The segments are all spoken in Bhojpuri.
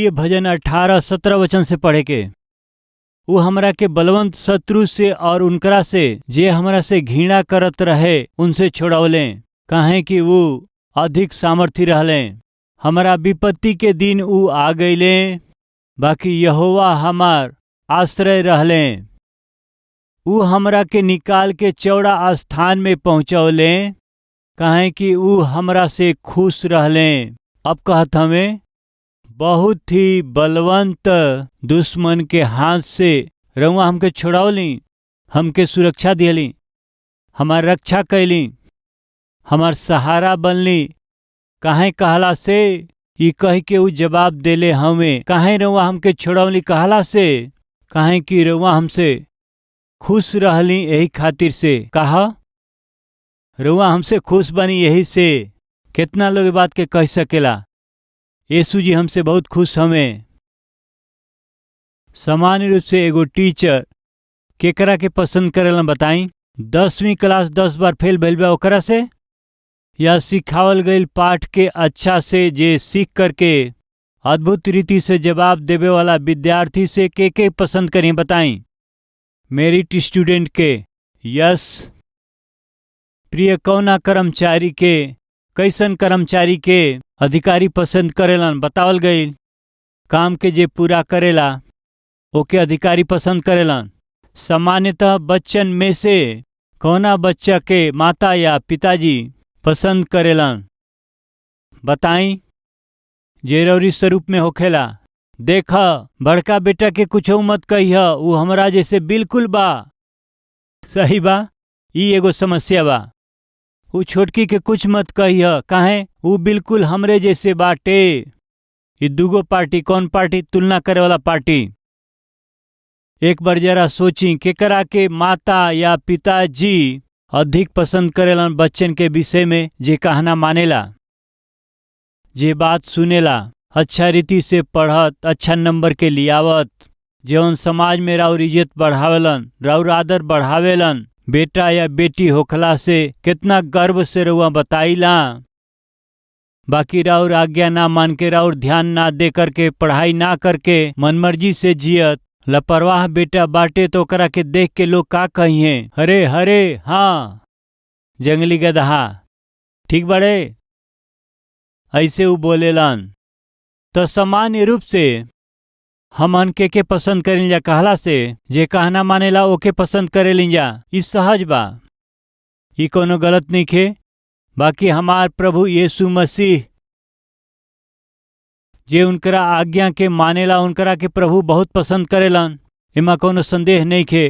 ये भजन 18-17 वचन से पढ़े के। वो हमरा के बलवंत शत्रु से और उनकरा से जे हमरा से घृणा करत रहे उनसे छोड़ौले, काहे कि वो अधिक सामर्थी रहले। हमारा विपत्ति के दिन ऊ आ गईले, बाकी यहोवा हमार आश्रय रहले। ऊ हमरा के निकाल के चौड़ा स्थान में पहुँचौले, काहे कि ऊ हमरा से खुश रहले। अब कहत हमें बहुत ही बलवंत दुश्मन के हाथ से रउआ हमके छोड़ौली, हमके सुरक्षा दियली, हमार रक्षा कैली, हमार सहारा बनली। काहे कहला से ई कह के ऊ जवाब देले हमें, काहे रउआ हमके छोड़ौली कहला से, काहे कि रउआ हमसे खुश रहली यही खातिर से। कहा रउआ हमसे खुश बनी यही से। कितना लोग बात के कह सकेला यीशु जी हमसे बहुत खुश हमें। सामान्य रूप से एगो टीचर केकरा के पसंद करेला बताई? 10वीं क्लास 10 बार फेल भइल बा ओकरा से, या सिखावल गईल पाठ के अच्छा से जे सीख करके अद्भुत रीति से जवाब देवे वाला विद्यार्थी से के पसंद करें बताई? मेरिट स्टूडेंट के, यस। प्रिय कौना कर्मचारी के, कैसन कर्मचारी के अधिकारी पसंद करेलन बतावल गईल? काम के जे पूरा करेला ओके अधिकारी पसंद करेलन। सामान्यतः बच्चन में से कौना बच्चा के माता या पिताजी पसंद करेलन बताई? जेरौरी स्वरूप में होखेला। देखा बड़का बेटा के कुछ मत कहिया, ऊ हमरा जैसे बिल्कुल बा। सही बा, ई एगो समस्या बा। ऊ छोटकी के कुछ मत कहिया, काहे? ऊ बिल्कुल हमरे जैसे बाटे। ये दूगो पार्टी, कौन पार्टी? तुलना करे वाला पार्टी। एक बार जरा सोची केकरा के माता या पिताजी अधिक पसंद करेलन बच्चन के विषय में जे कहना मानेला, जे बात सुनेला, अच्छा रीति से पढ़त, अच्छा नंबर के लियावत, जौन समाज में राउर इज्जत बढ़ावेलन, राउर आदर बढ़ावेलन। बेटा या बेटी होखला से कितना गर्व से रउआ बताइला। बाकी राउर आज्ञा ना मान के, राउर ध्यान ना दे करके, पढ़ाई ना करके मनमर्जी से जियत लापरवाह बेटा बाटे तो ओकरा के देख के लोग का कहिए? हरे हरे हाँ जंगली गदहा, ठीक बड़े, ऐसे ऊ बोलेलन। तो सामान्य रूप से हमन के पसंद करें जा कहला से जे कहना मानेला ओके पसंद करेलिन जा। ई सहज बा, ई कोनो गलत नहीं खे। बाकी हमार प्रभु यीशु मसीह जे उनकरा आज्ञा के मानेला उनकरा के प्रभु बहुत पसंद करेलन, एमा कोनो संदेह नहीं खे।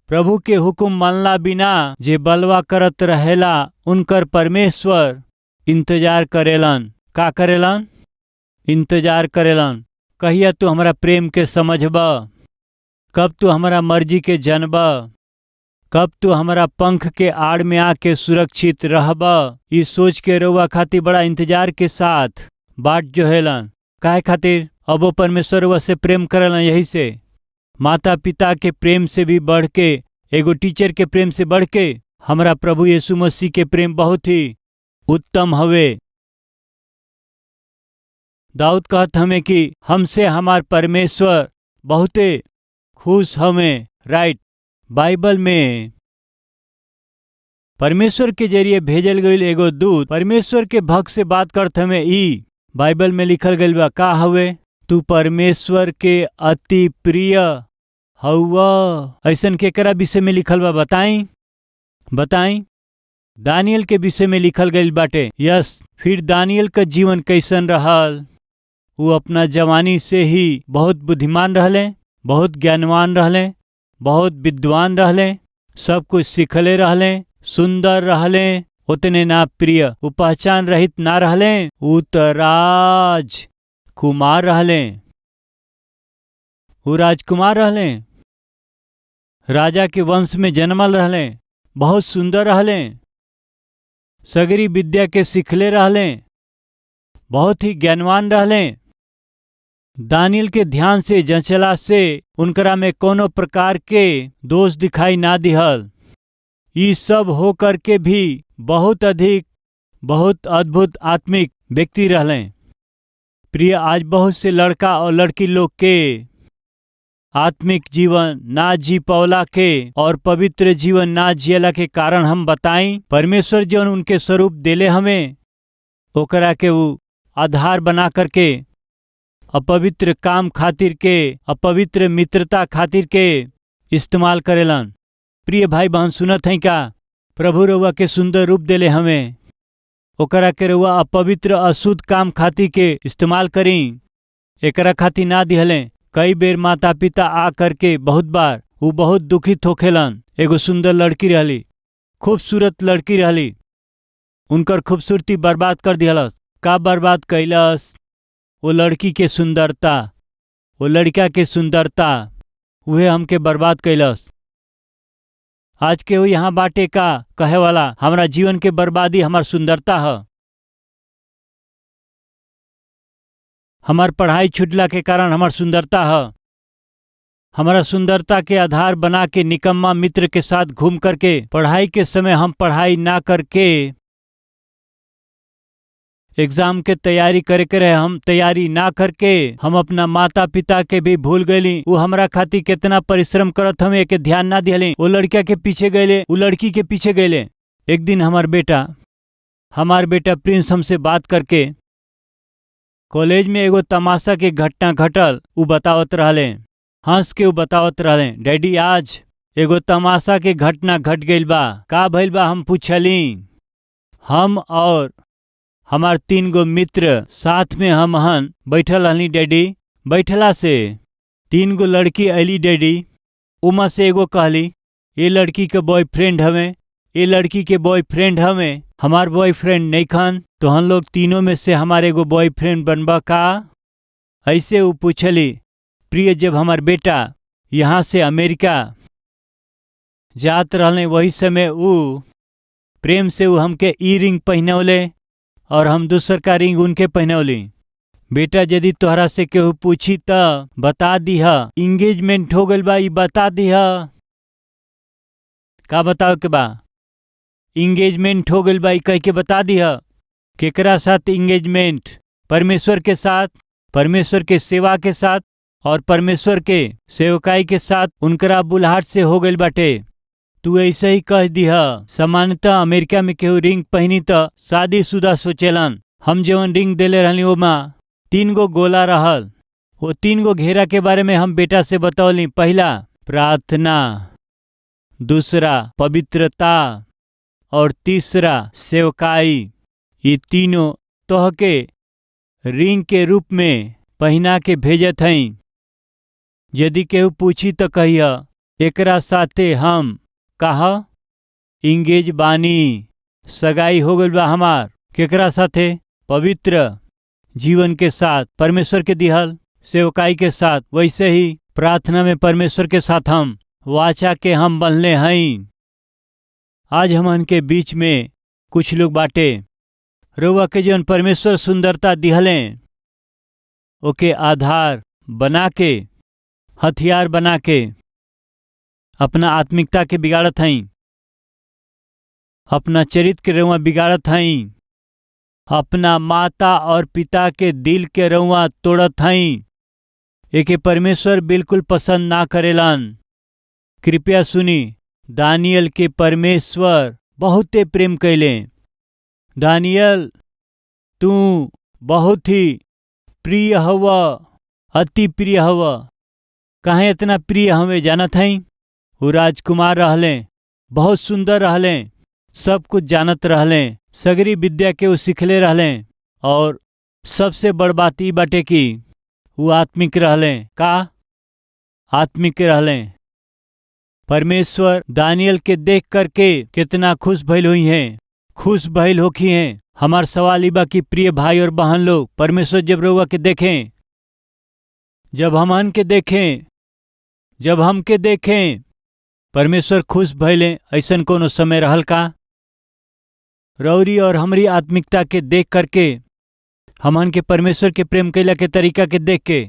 प्रभु के हुक्म मानला बिना जे बलवा करत रहेला उनकर परमेश्वर इंतजार करेलन। का करेलन? इंतजार करेलन। कहिया तू हमारा प्रेम के समझबा, कब तू हमारा मर्जी के जानबा, कब तू हमारा पंख के आड़ में आके सुरक्षित रहबा। ये सोच के रउआ खातिर बड़ा इंतजार के साथ बाट जोहेलन। काहे खातिर? अब वो परमेश्वर रउआ से प्रेम करेलन। यही से माता पिता के प्रेम से भी बढ़ के, एगो टीचर के प्रेम से बढ़ के हमारा प्रभु यीशु मसीह के प्रेम बहुत ही उत्तम हवे। दाऊद कहत हमें कि हमसे हमार परमेश्वर बहुते खुश हमें। राइट, बाइबल में परमेश्वर के जरिए भेजल गईल एगो दूत परमेश्वर के भक्त से बात करत हमें। ई बाइबल में लिखल गईल बा का हवे? तू परमेश्वर के अति प्रिय हौवा। ऐसन केकरा विषय में लिखल बा बताई? बताई? दानियल के विषय में लिखल गईल बाटे। यस। फिर दानियल का जीवन कैसन रहल? वो अपना जवानी से ही बहुत बुद्धिमान रहले, बहुत ज्ञानवान रहले, बहुत विद्वान रहले, सब कुछ सीखले रहले, सुंदर रहले, उतने ना प्रिय, वो पहचान रहित ना रहले, वो तो राज कुमार रहले, वो राजकुमार रहले, राजा के वंश में जन्मल रहले, बहुत सुंदर रहले, सगरी विद्या के सीखले रहले, बहुत ही ज्ञानवान रहले। दानियल के ध्यान से जंचला से उनकरा में कोनो प्रकार के दोष दिखाई ना दिहल। ये सब हो करके भी बहुत अधिक, बहुत अद्भुत आत्मिक व्यक्ति रहले। प्रिय, आज बहुत से लड़का और लड़की लोग के आत्मिक जीवन ना जी पौला के और पवित्र जीवन ना जियला के कारण हम बताई परमेश्वर जौन उनके स्वरूप देले हमें ओकरा के वो आधार बना करके अपवित्र काम खातिर के, अपवित्र मित्रता खातिर के इस्तेमाल करेलन। प्रिय भाई बहन सुनत हैं का? प्रभु रउआ के सुंदर रूप देले हमें, ओकरा के रउआ अपवित्र अशुद्ध काम खातिर के इस्तेमाल करी, एकरा खातिर ना दिहले। कई बेर माता पिता आ करके बहुत बार वो बहुत दुखित होखेलन। एगो सुंदर लड़की रहली, खूबसूरत लड़की रहली, उनकर खूबसूरती बर्बाद कर दिहलस। का बर्बाद कैलस? वो लड़की के सुंदरता, वो लड़का के सुंदरता, वह हमके बर्बाद कैलस। आज के वो यहाँ बाटे का कहे वाला हमारा जीवन के बर्बादी हमार सुंदरता है। हमार पढ़ाई छूटला के कारण हमार सुंदरता है। हमारा सुंदरता के आधार बना के निकम्मा मित्र के साथ घूम करके पढ़ाई के समय हम पढ़ाई ना करके एग्जाम के तैयारी करे के रहे, हम तैयारी ना करके हम अपना माता पिता के भी भूल गईली। वो हमरा खातिर कितना परिश्रम करत हम एक ध्यान ना दिहले। वो लड़का के पीछे गईले, वो लड़की के पीछे गईले। एक दिन हमार बेटा प्रिंस हमसे बात करके कॉलेज में एगो तमाशा के घटना घटल उ बतावत रहले, हंस के उ बतावत रहले, डैडी आज एगो तमाशा के घटना घट गइल बा। का भइल बा? हम पूछली। हम और हमार 3 गो मित्र साथ में हमहन बैठल रहनी डैडी। बैठला से 3 गो लड़की अली डैडी। उमा से एगो कहली ये लड़की के बॉयफ्रेंड हमें, ये लड़की के बॉयफ्रेंड हमें, हमार बॉयफ्रेंड नहीं खान, तो हम लोग तीनों में से हमारे एगो बॉयफ्रेंड बनबा का? ऐसे वो पूछली। प्रिय, जब हमार बेटा यहाँ से अमेरिका जात रहले वही समय वो प्रेम से वो हमके ई रिंग पहनौले और हम दूसर का रिंग उनके पहनौली। बेटा यदि तोहरा से केहू पूछी त बता दीहा इंगेजमेंट हो गइल बा, ई बता दीहा। का बताओ के बा? इंगेजमेंट हो गइल बा ई कह के बता दीहा। केकरा साथ इंगेजमेंट? परमेश्वर के साथ, परमेश्वर के सेवा के साथ और परमेश्वर के सेवकाई के साथ उनकरा बुलाहट से हो गइल बाटे। तू ऐसे ही कह दीहा। सामान्यतः अमेरिका में केहू रिंग पहनी त शादीशुदा सोचेलन। हम जवन रिंग देले रहनी ओमा 3 गो गोला रहल। वो 3 गो घेरा के बारे में हम बेटा से बतौली। पहला प्रार्थना, दूसरा पवित्रता और तीसरा सेवकाई। ये तीनों तोहके रिंग के रूप में पहना के भेजत हई। यदि केहू पूछी तो कहिया एकरा साथे हम कहा इंगेज बानी, सगाई हो गइल बा हमार। केकरा साथे? पवित्र जीवन के साथ, परमेश्वर के दिहल सेवकाई के साथ। वैसे ही प्रार्थना में परमेश्वर के साथ हम वाचा के हम बंधले हई। आज हमन के बीच में कुछ लोग बाटे रउआ के जौन परमेश्वर सुंदरता दिहले ओके आधार बना के, हथियार बना के अपना आत्मिकता के बिगाड़त हई, अपना चरित्र के रउआ बिगाड़त हई, अपना माता और पिता के दिल के रउआ तोड़त हई। एके परमेश्वर बिल्कुल पसंद ना करेलन। कृपया सुनी, दानियल के परमेश्वर बहुते प्रेम कैले। दानियल तू बहुत ही प्रिय हवा, अति प्रिय हवा। काहे इतना प्रिय हमें जानत हई? वो राजकुमार रहले, बहुत सुंदर रहले, सब कुछ जानत रहले, सगरी विद्या के वो सिखले रहले और सबसे बड़ बात ई बाटे कि वो आत्मिक रहले। का? आत्मिक रहले। परमेश्वर दानियल के देख करके कितना खुश भइल हुई हैं, खुश भइल होखी हैं। हमार सवाल ई बा कि प्रिय भाई और बहन लोग, परमेश्वर जब रउआ के देखें, जब हमन के देखें, जब हमके देखें, परमेश्वर खुश भइले ऐसन कोनो समय रहल का? रौरी और हमरी आत्मिकता के देख करके, हमन के परमेश्वर के प्रेम कैला के तरीका के देख के,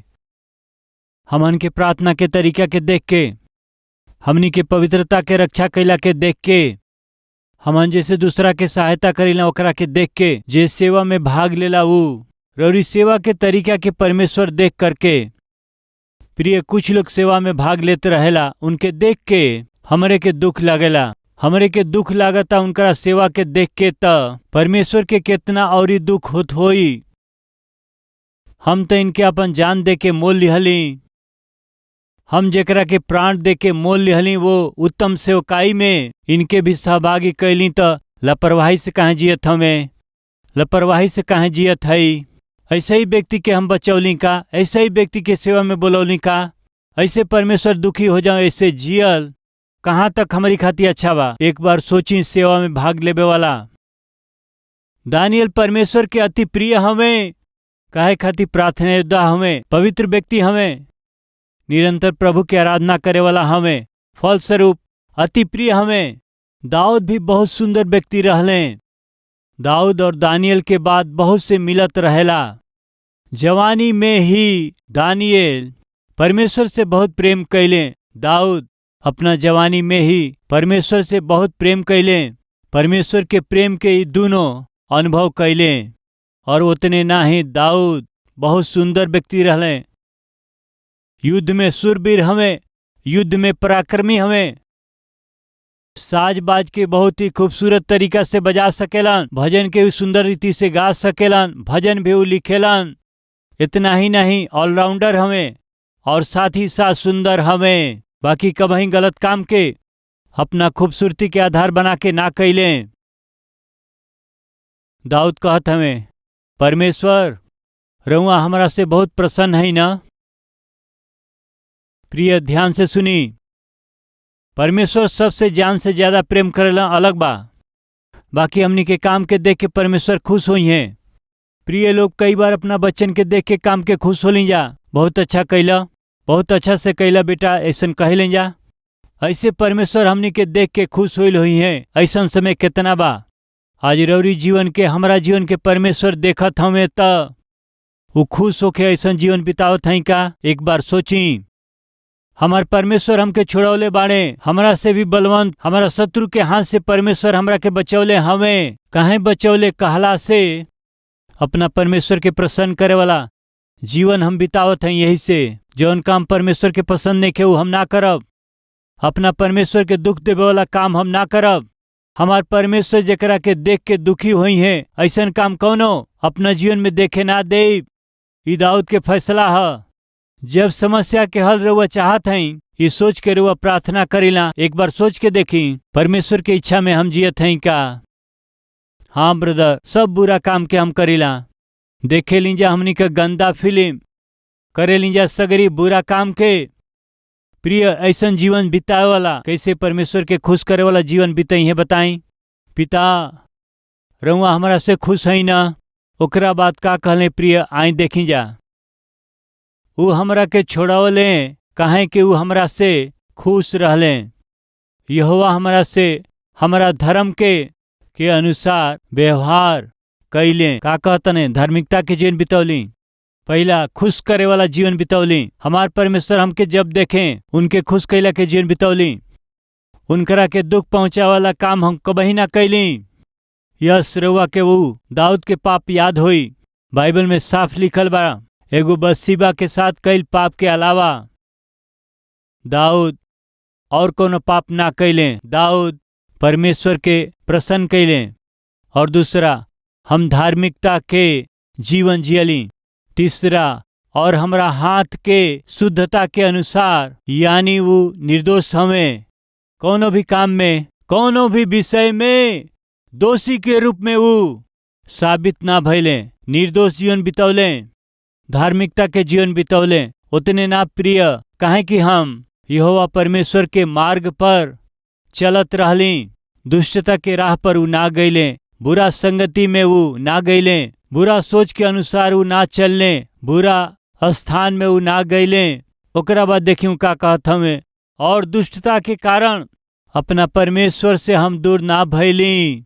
हमन के प्रार्थना के तरीका के देख के, हमनी के पवित्रता के रक्षा कैला के देख के, हमन जैसे दूसरा के सहायता करेला ओकरा के देख के, जे सेवा में भाग लेला वो रौरी सेवा के तरीका के परमेश्वर देख करके प्रिय कुछ लोग सेवा में भाग लेते रहेला, उनके देख के हमरे के दुख लागेला। हमरे के दुख लागता उनकरा सेवा के देख के त परमेश्वर के कितना औरी दुख होत होई। हम तो इनके अपन जान दे के मोल लिहली, हम जेकरा के प्राण दे के मोल लिहली वो उत्तम सेवकाई में इनके भी सहभागी कैली त लापरवाही से काहे जियत हमें, लापरवाही से काहे जियत हई। ऐसे ही व्यक्ति के हम बचौली का, ऐसे ही व्यक्ति के सेवा में बोलौली का, ऐसे परमेश्वर दुखी हो जाओ। ऐसे जियल कहाँ तक हमारी खातिर अच्छा बा। एक बार सोची सेवा में भाग लेवे वाला दानियल परमेश्वर के अति प्रिय हमें, काहे खातिर प्रार्थना योद्धा हमें, पवित्र व्यक्ति हमें, निरंतर प्रभु की आराधना करे वाला हमें, फलस्वरूप अति प्रिय हमें। दाऊद भी बहुत सुंदर व्यक्ति रहले। दाऊद और दानियल के बाद बहुत से मिलत रहेला। जवानी में ही दानियल परमेश्वर से बहुत प्रेम कैले। दाऊद अपना जवानी में ही परमेश्वर से बहुत प्रेम कैले, परमेश्वर के प्रेम के ये दोनों अनुभव कैले। और उतने ना ही दाऊद बहुत सुंदर व्यक्ति रहले, युद्ध में शूरवीर हमें, युद्ध में पराक्रमी हमें, साज बाज के बहुत ही खूबसूरत तरीका से बजा सकेलन, भजन के भी सुंदर रीति से गा सकेलन, भजन भी वो लिखेलन। इतना ही नहीं ऑलराउंडर हमें और साथ ही साथ सुंदर हमें। बाकी कभी गलत काम के अपना खूबसूरती के आधार बना के ना कैले। दाऊद कहत हमें परमेश्वर रउआ हमरा से बहुत प्रसन्न है ना। प्रिय ध्यान से सुनी, परमेश्वर सबसे जान से ज्यादा प्रेम करेला अलग बा, बाकी हमनी के काम के देख के परमेश्वर खुश हुई हैं। प्रिय लोग कई बार अपना बच्चन के देख के काम के खुश हो ली जा, बहुत अच्छा कैला, बहुत अच्छा से कैला बेटा, ऐसा कह लें जा। ऐसे परमेश्वर हमनी के देख के खुश हुई हैं। ऐसा समय कितना बा आज रौरी जीवन के, हमारा जीवन के परमेश्वर देखत हमें त वो खुश होके ऐसा जीवन बितावत हैं का। एक बार सोची, हमार परमेश्वर हमके छुड़ौले बाड़े, हमरा से भी बलवंत, हमारा शत्रु के हाथ से परमेश्वर हमरा के बचौले हमें। काहे बचौले कहला से अपना परमेश्वर के प्रसन्न करे वाला जीवन हम बितावत हैं। यही से जौन काम परमेश्वर के पसंद नहीं के वो हम ना करब, अपना परमेश्वर के दुख देवे वाला काम हम ना करब। हमार परमेश्वर जेकरा के देख के दुखी हुई हैं ऐसा काम कौनो अपना जीवन में देखे ना दे। ई दाऊद के फैसला है। जब समस्या के हल रउआ चाहत हैं, ये सोच के रउआ प्रार्थना करीला। एक बार सोच के देखी परमेश्वर के इच्छा में हम जियत हैं का। हाँ ब्रदर, सब बुरा काम के हम करीला। देखे लीजा हमनी का गंदा फिल्म, करे लीजा सगरी बुरा काम के। प्रिय ऐसा जीवन बिताए वाला कैसे परमेश्वर के खुश करे वाला जीवन बिताई है बताई। पिता रउआ हमारा से खुश है ना। ओकरा बात का कहले प्रिय आई देखी जा, वो हमरा के छोड़ावले काहे कि वो हमरा से खुश रहले। यहोवा हमरा से हमारा धर्म के अनुसार व्यवहार कैले। का कहतने धार्मिकता के जीवन बितौली, पहला खुश करे वाला जीवन बितौली। हमार परमेश्वर हमके जब देखें उनके खुश कैला के जीवन बितौली। उनकरा के दुख पहुंचा वाला काम हम कभी ना कैली। यस रउआ के वो दाऊद के पाप याद होई। बाइबल में साफ लिखल बा, एगो बत्सीबा के साथ कैल पाप के अलावा दाऊद और कोनो पाप ना कैले। दाऊद परमेश्वर के प्रसन्न कैले। और दूसरा, हम धार्मिकता के जीवन जियली। तीसरा, और हमरा हाथ के शुद्धता के अनुसार, यानी वो निर्दोष हमें कोनो भी काम में, कोनो भी विषय में दोषी के रूप में वो साबित ना भइले। निर्दोष जीवन बितौले, धार्मिकता के जीवन बितौले। उतने ना प्रिय, काहे कि हम यहोवा परमेश्वर के मार्ग पर चलत रहली। दुष्टता के राह पर वो ना गईले, बुरा संगति में वो ना गईले, बुरा सोच के अनुसार वो ना चलने, बुरा स्थान में वो ना गईले। ओकरा बाद देखियो का कहत हमें, और दुष्टता के कारण अपना परमेश्वर से हम दूर ना भइली।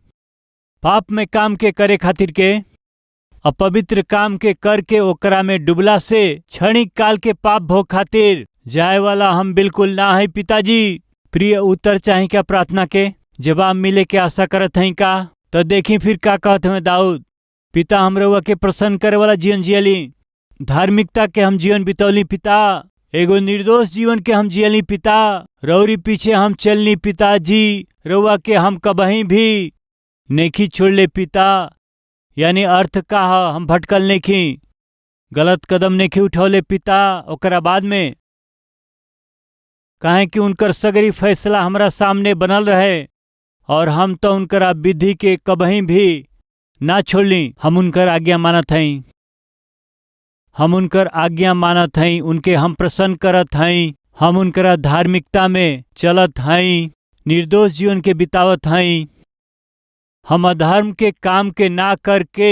पाप में काम के करे खातिर के, अपवित्र काम के करके ओकरा में डुबला से क्षणिक काल के पाप भोग खातिर जाए वाला हम बिल्कुल ना है पिताजी। प्रिय उत्तर चाहे क्या प्रार्थना के जवाब मिले के आशा करत हैं का। तो देखी फिर का कहत हमें दाऊद, पिता हम रउआ के प्रसन्न करे वाला जीवन जियली, धार्मिकता के हम जीवन बितौली पिता, एगो निर्दोष जीवन के हम जियली पिता, रौरी पीछे हम चलनी पिताजी, रउआ के हम कबहीं भी नेखी छोड़ले पिता। यानी अर्थ का हम भटकल नेखी, गलत कदम नेखी उठौले पिता। ओकरा बाद में काहे कि उनकर सगरी फैसला हमरा सामने बनल रहे और हम तो उनकर विधि के कबहीं भी ना छोड़ली। हम उनकर आज्ञा मानत हई, हम उनकर आज्ञा मानत हई, उनके हम प्रसन्न करत हई, हम उनकर धार्मिकता में चलत हई, निर्दोष जीवन के बितावत हई। हम अधर्म के काम के ना करके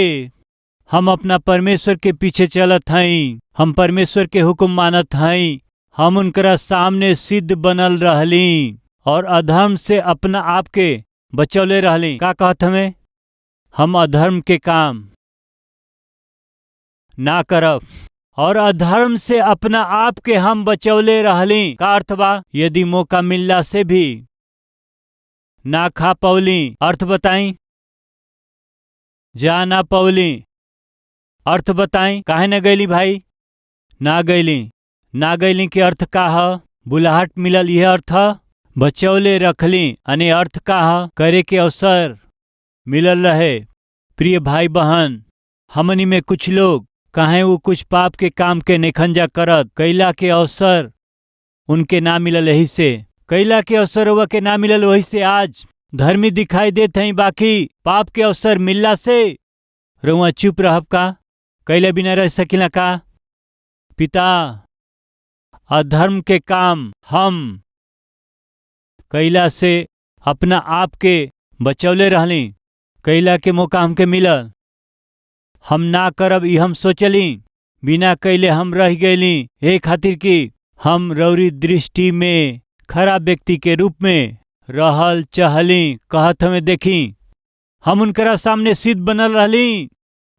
हम अपना परमेश्वर के पीछे चलत हई, हम परमेश्वर के हुक्म मानत हई, हम उनकरा सामने सिद्ध बनल रहली और अधर्म से अपना आप के बचौले रहली। का कहत हमें? हम अधर्म के काम ना करब और अधर्म से अपना आप के हम बचौले रहली। का अर्थ बा? यदि मौका मिलला से भी ना खा पौली। अर्थ बताई? जा ना पौली। अर्थ बताई? काहे न गईली भाई? ना गईली। ना गईली के अर्थ का ह? बुलाहट मिलल, यह अर्थ ह। बचौले रखली अने अर्थ का ह? करे के अवसर मिलल रहे। प्रिय भाई बहन, हमनी में कुछ लोग काहे वो कुछ पाप के काम के निखंजा करत, कैला के अवसर उनके ना मिलल, यही से कैला के अवसर हुआ के ना मिलल, वही से आज धर्मी दिखाई देत हई। बाकी पाप के अवसर मिलला से रउआ चुप रहब का? कैले बिना रह सकिला का? पिता, अधर्म के काम हम कैला से अपना आप के बचौले रहली, कैला के मौका हमके मिलल, हम ना करब ई हम सोचली, बिना कैले हम रह गईली। ए खातिर कि हम रौरी दृष्टि में खराब व्यक्ति के रूप में रहल चहली। कहत हमें देखी, हम उनकरा सामने सिद्ध बनल रहली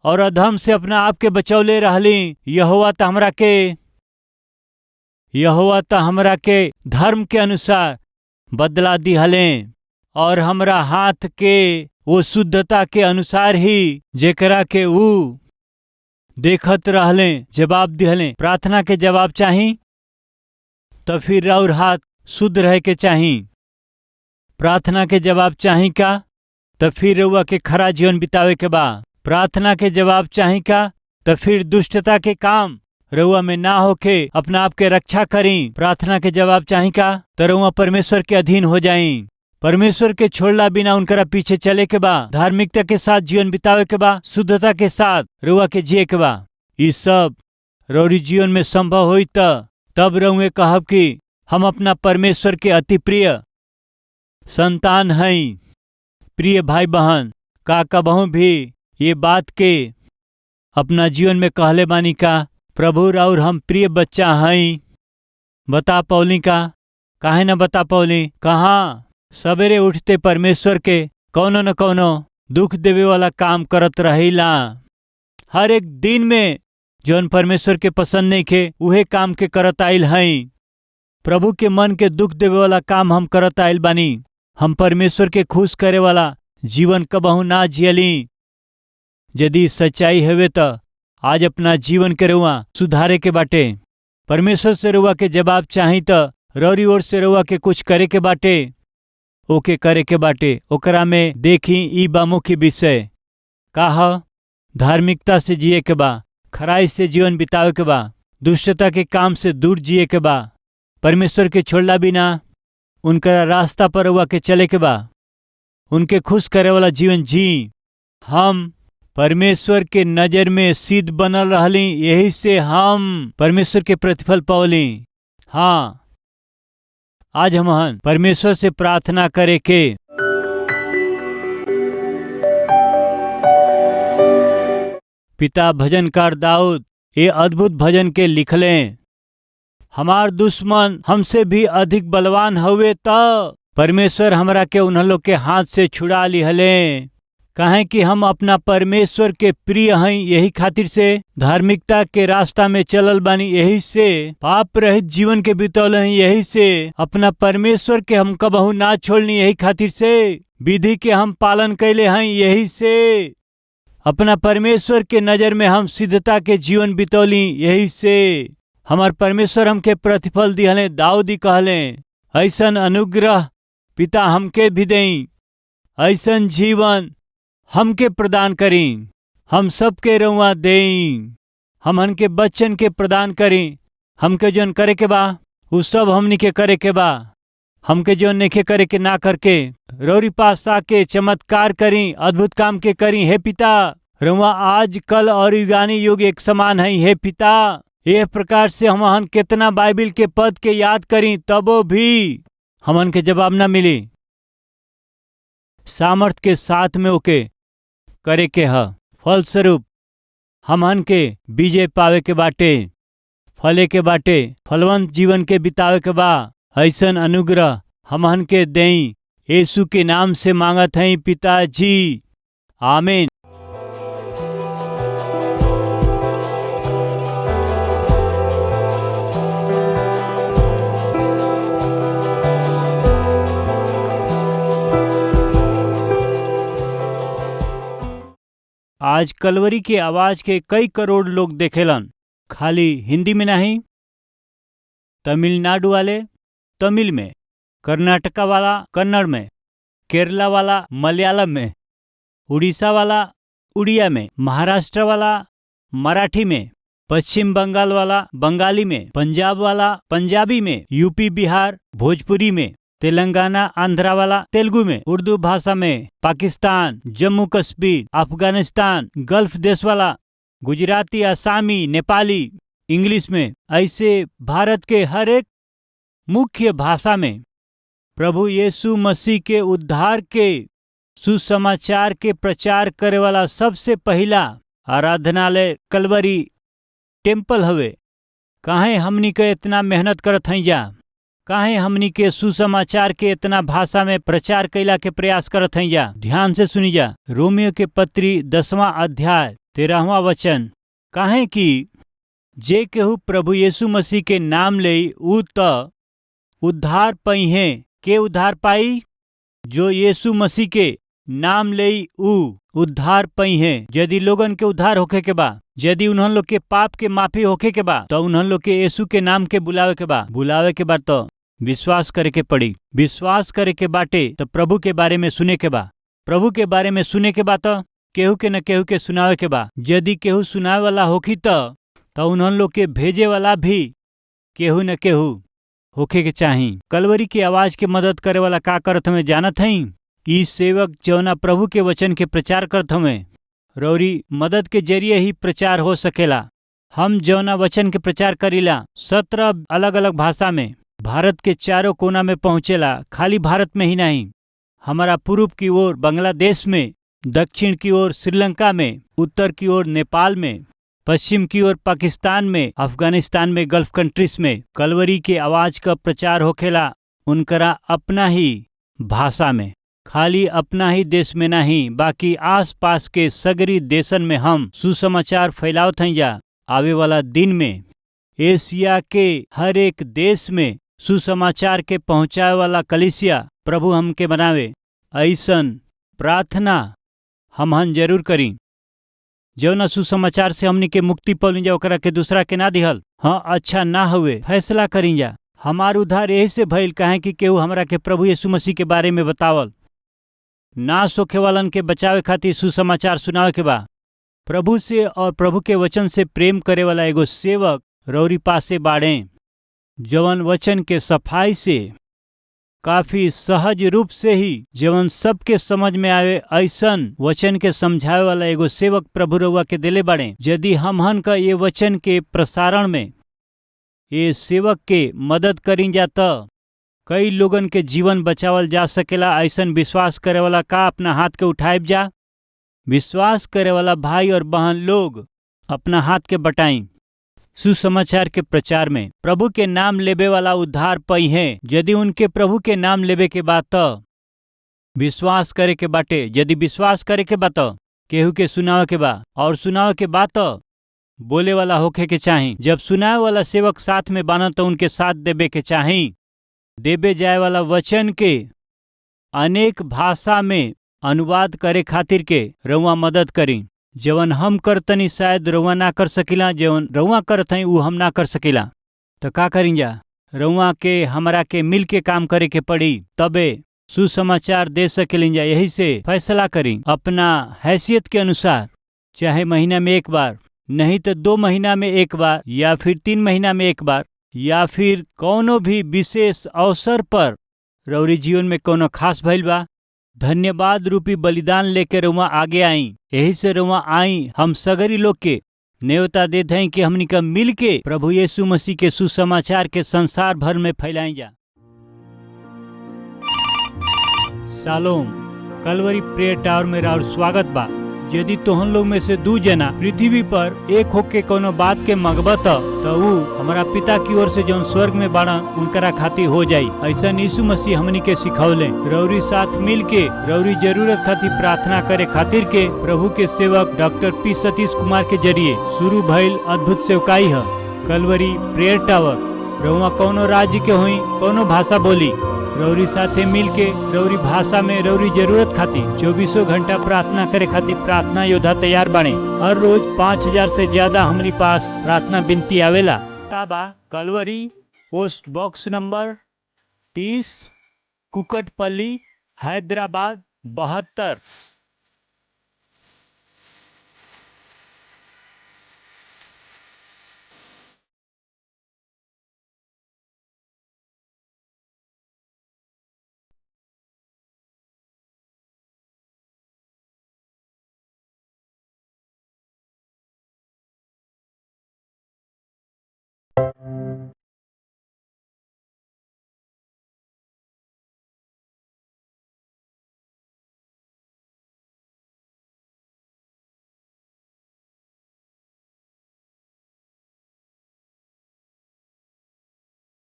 और अधर्म से अपना आप के बचौले रहली। यहोवा त हमरा के धर्म के अनुसार बदला दिहले और हमरा हाथ के वो शुद्धता के अनुसार ही जेकरा के ऊ देखत रहले जवाब दिहले। प्रार्थना के जवाब चाही तो फिर और हाथ शुद्ध रहे के चाही। प्रार्थना के जवाब चाही का तो फिर रउआ के खरा जीवन बितावे के बा। प्रार्थना के जवाब चाही का तो फिर दुष्टता के काम रउआ में ना होके अपना आप के रक्षा करी। प्रार्थना के जवाब चाही का तो रउआ परमेश्वर के अधीन हो जाई। परमेश्वर के छोड़ला बिना उनकरा पीछे चले के बा, धार्मिकता के साथ जीवन बितावे के बा, शुद्धता के साथ रउआ के जिए के बा। ई सब रौरी जीवन में संभव होई तब रउए कहब कि हम अपना परमेश्वर के अति प्रिय संतान हई। प्रिय भाई बहन, का कबहू भी ये बात के अपना जीवन में कहले बानी का प्रभु और हम प्रिय बच्चा हई? बता पौली का? काहे न बता पौली? कहाँ सवेरे उठते परमेश्वर के कौनो न कौनो दुख देवे वाला काम करत रहिला। हर एक दिन में जौन परमेश्वर के पसंद नहीं के उहे काम के करत आइल हई। प्रभु के मन के दुख देवे वाला काम हम करत आइल बानी। हम परमेश्वर के खुश करे वाला जीवन कबहू ना जियली। यदि सच्चाई हवे त आज अपना जीवन के रुआ सुधारे के बाटे। परमेश्वर से रुआ के जवाब चाही त रौरी ओर से रुआ के कुछ करे के बाटे, ओके करे के बाटे। ओकरा में देखी ई बा मुख्य विषय का ह? धार्मिकता से जिए के बा, खराई से जीवन बितावे के बा, दुष्टता के काम से दूर जिए के बा, परमेश्वर के छोड़ला बिना उनका रास्ता पर रुआ के चले के बा, उनके खुश करे वाला जीवन जी। हम परमेश्वर के नजर में सिद्ध बनल रहली, यही से हम परमेश्वर के प्रतिफल पौली। हाँ, आज हम परमेश्वर से प्रार्थना करे के पिता भजनकार दाऊद ये अद्भुत भजन के लिखले। हमार दुश्मन हमसे भी अधिक बलवान हुए त परमेश्वर हमरा के उन्ह लोग के हाथ से छुड़ा लिहले। काहे कि हम अपना परमेश्वर के प्रिय हई, यही खातिर से धार्मिकता के रास्ता में चलल बानी, यही से पाप रहित जीवन के बितौल हई, यही से अपना परमेश्वर के हम कबहू ना छोड़नी, यही खातिर से विधि के हम पालन कैले हई, यही से अपना परमेश्वर के नजर में हम सिद्धता के जीवन बितौली। यही से हमार परमेश्वर हमके प्रतिफल दिहले। दाऊदी कहले ऐसन अनुग्रह पिता हमके भी दें, ऐसन जीवन हमके प्रदान करी। हम सबके रउआ दें, हमन के बच्चन के प्रदान करी। हमके जोन करे के बा उ सब हमनी के करे के बा। हमके जोन नेखे करे के ना करके रौरी पास आके चमत्कार करी, अद्भुत काम के करी। हे पिता, रउआ आज कल और युगानी युग एक समान है। हे पिता, यह प्रकार से हमन कितना बाइबिल के पद के याद करी तबो भी हमन के जवाब ना मिली। सामर्थ के साथ में ओके करे के ह। फलस्वरूप हमन के विजय पावे के बाटे, फले के बाटे, फलवंत जीवन के बितावे के बा। ऐसन अनुग्रह हमन के देई, यीशु के नाम से मांगत हैं पिताजी, आमीन। आज कलवरी के आवाज के कई करोड़ लोग देखेलन, खाली हिंदी में नहीं, तमिलनाडु वाले तमिल में, कर्नाटका वाला कन्नड़ में, केरला वाला मलयालम में, उड़ीसा वाला उड़िया में, महाराष्ट्र वाला मराठी में, पश्चिम बंगाल वाला बंगाली में, पंजाब वाला पंजाबी में, यूपी बिहार भोजपुरी में, तेलंगाना आंध्रा वाला तेलुगु में, उर्दू भाषा में, पाकिस्तान, जम्मू कश्मीर, अफगानिस्तान, गल्फ देश वाला गुजराती, आसामी, नेपाली, इंग्लिश में, ऐसे भारत के हर एक मुख्य भाषा में प्रभु यीशु मसीह के उद्धार के सुसमाचार के प्रचार करे वाला सबसे पहला आराधनालय कलवरी टेम्पल हवे। काहे हमनी के इतना मेहनत करत हई जा, काहे हमनी के सुसमाचार के इतना भाषा में प्रचार कैला के प्रयास करत हई जा। ध्यान से सुनी जा, रोमियो के पत्री 10वां अध्याय 13वां वचन। काहे कि जे केहू प्रभु यीशु मसीह के नाम लेई ऊ त उद्धार पाई है। के उद्धार पाई? जो यीशु मसीह के नाम लेई ऊ उद्धार पाई है। यदि लोगन के उद्धार होखे के बा, यदि उन्हन लोग के पाप के माफी होखे के बा, तो उन्हन लोग के यीशु के नाम के बुलावे के बा। बुलावे के बा तो विश्वास करे के पड़ी। विश्वास करे के बाटे तो प्रभु के बारे में सुने के बा। प्रभु के बारे में सुने के बा तो केहू के न केहू के सुनावे के बा। यदि केहू सुनावे वाला होखी तो उन्हन लोग के भेजे वाला भी केहू न केहू होखे के चाही। कलवरी की आवाज के मदद करे वाला का करत हमें जानत हई? ई सेवक जौना प्रभु के वचन के प्रचार करत हमें, रौरी मदद के जरिए ही प्रचार हो सकेला। हम जौना वचन के प्रचार करीला 17 अलग अलग भाषा में भारत के चारों कोना में पहुँचेला। खाली भारत में ही नहीं, हमारा पूर्व की ओर बांग्लादेश में, दक्षिण की ओर श्रीलंका में, उत्तर की ओर नेपाल में, पश्चिम की ओर पाकिस्तान में, अफगानिस्तान में, गल्फ कंट्रीज में कलवरी के आवाज का प्रचार होखेला। उनकरा अपना ही भाषा में, खाली अपना ही देश में नहीं, बाकी आस पास के सगरी देशन में हम सुसमाचार फैलावत हई जा। आवे वाला दिन में एशिया के हर एक देश में सुसमाचार के पहुँचाए वाला कलीसिया प्रभु हमके बनावे, ऐसन प्रार्थना हमहन जरूर करी। जौना सुसमाचार से हमनी के मुक्ति पौली जा ओकरा के दूसरा के ना दिहल, हाँ अच्छा ना हुए फैसला करी जा। हमार उद्धार यही से भइल काहे कि केहू हमरा के प्रभु यीशु मसीह के बारे में बतावल। नाश होखे वालन के बचावे खातिर सुसमाचार सुनावे के बा। प्रभु से और प्रभु के वचन से प्रेम करे वाला एगो सेवक रौरी पासे बाड़े, जवन वचन के सफाई से काफी सहज रूप से ही जवन सबके समझ में आवे ऐसन वचन के समझावे वाला एगो सेवक प्रभु रउआ के देले बाड़े। यदि हमहन का ये वचन के प्रसारण में ये सेवक के मदद करी जा त कई लोगन के जीवन बचावल जा सकेला। ऐसन विश्वास करे वाला का अपना हाथ के उठाइब जा। विश्वास करे वाला भाई और बहन लोग अपना हाथ के बटाई। सुसमाचार के प्रचार में प्रभु के नाम लेबे वाला उद्धार पाई है। यदि उनके प्रभु के नाम लेबे के बात विश्वास करे के बाटे, यदि विश्वास करे के बात केहू के सुनावे के बा, और सुनावे के बात बोले वाला होखे के चाही। जब सुनावे वाला सेवक साथ में बाना तो उनके साथ देबे के चाही। देबे जाए वाला वचन के अनेक भाषा में अनुवाद करे खातिर के रउआ मदद करी। जवन हम करतनी शायद रउआ ना कर सकिला, जवन रउआ करत हई उ हम ना कर सकिला। तो का करी जा, रउआ के हमरा के मिल के काम करे के पड़ी, तबे सुसमाचार दे सकेलिन जा। यही से फैसला करी अपना हैसियत के अनुसार, चाहे महीना में एक बार, नहीं तो 2 महीना में एक बार, या फिर 3 महीना में एक बार, या फिर कोनो भी विशेष अवसर पर रउरी जीवन में कोनो खास भइल बा, धन्यवाद रूपी बलिदान लेके रउआ आगे आई। यही से रउआ आई, हम सगरी लोग के न्योता देते हैं कि हमनी का मिल के प्रभु यीशु मसीह के सुसमाचार के संसार भर में फैलाई जा। शालोम, कलवरी प्रेयर टावर में और स्वागत बा। यदि तोहन लोग में से 2 जना पृथ्वी पर एक होके कोनो बात के मंगबत तो ऊ हमारा पिता की ओर से जौन स्वर्ग में बाड़ा उनकरा खातिर हो जाई। ऐसा यीशु मसीह हमनी के सिखौले। रउरी साथ मिल के रउरी जरूरत खातिर प्रार्थना करे खातिर के प्रभु के सेवक डॉक्टर पी सतीश कुमार के जरिए शुरू भइल अद्भुत सेवकाई है कलवरी प्रेयर टावर। रउआ कोनो राज्य के होई, कोनो भाषा बोली, रउरी साथे मिल के रउरी भाषा में रउरी जरूरत खातिर 24 घंटा प्रार्थना करे खातिर प्रार्थना योद्धा तैयार बने। हर रोज 5000 से ज्यादा हमारी पास प्रार्थना विनती आवेला। ताबा Calvary post box number 30 Kukatpally Hyderabad 72।